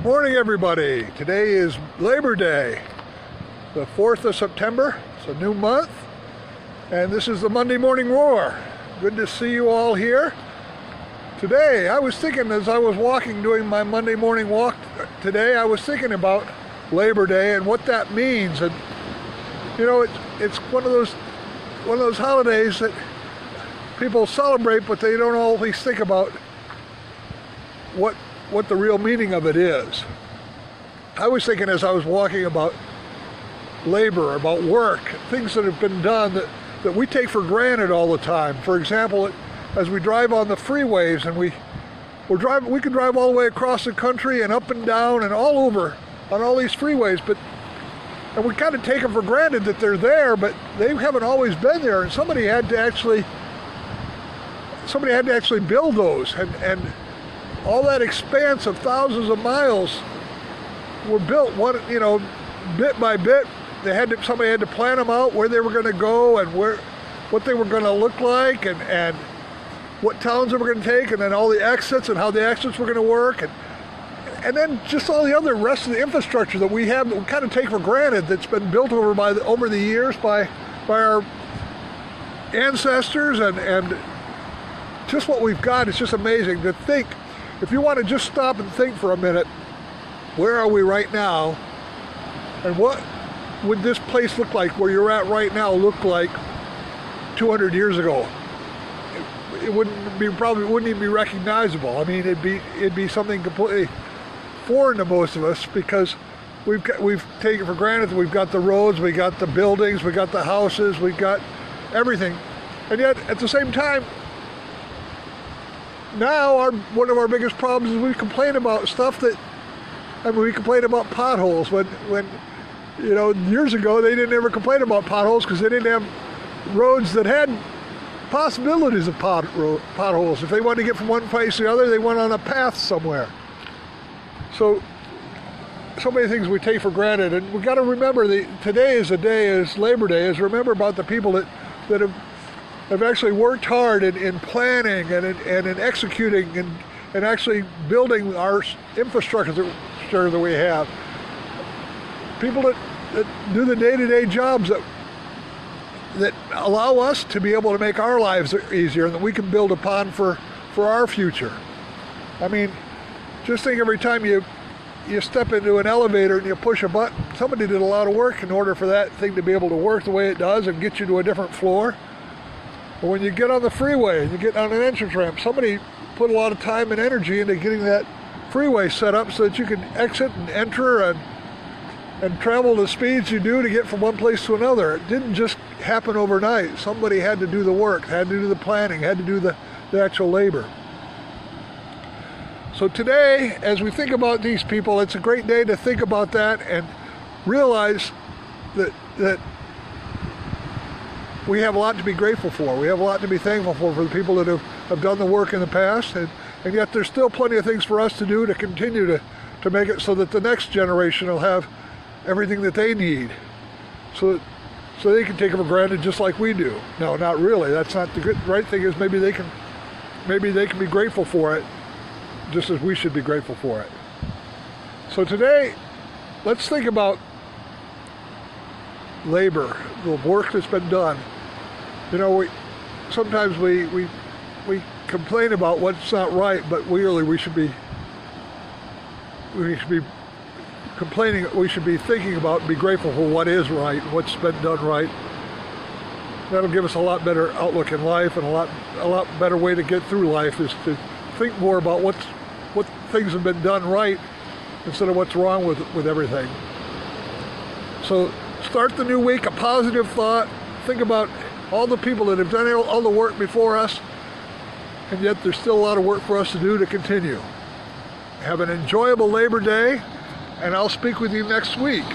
Morning, everybody. Today is Labor Day, the 4th of September. It's a new month, and this is the Monday Morning Roar. Good to see you all here. Today, I was thinking as I was walking, doing my Monday morning walk today, I was thinking about Labor Day and what that means. And you know, it's one of those holidays that people celebrate, but they don't always think about what the real meaning of it is. I was thinking as I was walking about labor, about work, things that have been done that we take for granted all the time. For example, as we drive on the freeways and we can drive all the way across the country and up and down and all over on all these freeways, and we kind of take them for granted that they're there, but they haven't always been there, and somebody had to actually build those, and all that expanse of thousands of miles were built bit by bit. Somebody had to plan them out, where they were going to go and what they were going to look like, and what towns they were going to take, and then all the exits and how the exits were going to work, and then just all the other rest of the infrastructure that we have that we kind of take for granted, that's been built over the years by our ancestors, and just what we've got is just amazing to think. If you want to just stop and think for a minute, where are we right now, and what would this place look like where you're at right now look like 200 years ago? It probably wouldn't even be recognizable. I mean, it'd be something completely foreign to most of us, because we've taken for granted that we've got the roads, we got the buildings, we got the houses, we got everything, and yet at the same time, now one of our biggest problems is we complain about stuff we complain about potholes when years ago they didn't ever complain about potholes because they didn't have roads that had possibilities of potholes. If they wanted to get from one place to the other, they went on a path somewhere. So many things we take for granted, and we got to remember today is Labor Day, is remember about the people that have actually worked hard in planning and in executing and actually building our infrastructure that we have. People that do the day-to-day jobs that allow us to be able to make our lives easier and that we can build upon for our future. I mean, just think every time you step into an elevator and you push a button, somebody did a lot of work in order for that thing to be able to work the way it does and get you to a different floor. But when you get on the freeway and you get on an entrance ramp, somebody put a lot of time and energy into getting that freeway set up so that you can exit and enter and travel the speeds you do to get from one place to another. It didn't just happen overnight. Somebody had to do the work, had to do the planning, had to do the actual labor. So today, as we think about these people, it's a great day to think about that and realize that we have a lot to be grateful for. We have a lot to be thankful for the people that have done the work in the past, and yet there's still plenty of things for us to do to continue to make it so that the next generation will have everything that they need, so they can take it for granted just like we do. No, not really. That's not the right thing. Is maybe they can be grateful for it just as we should be grateful for it. So today, let's think about labor, the work that's been done. Sometimes we complain about what's not right, but really we should be complaining. We should be thinking about and be grateful for what is right, what's been done right. That'll give us a lot better outlook in life, and a lot better way to get through life is to think more about what things have been done right instead of what's wrong with everything. So start the new week, a positive thought. Think about all the people that have done all the work before us, and yet there's still a lot of work for us to do to continue. Have an enjoyable Labor Day, and I'll speak with you next week.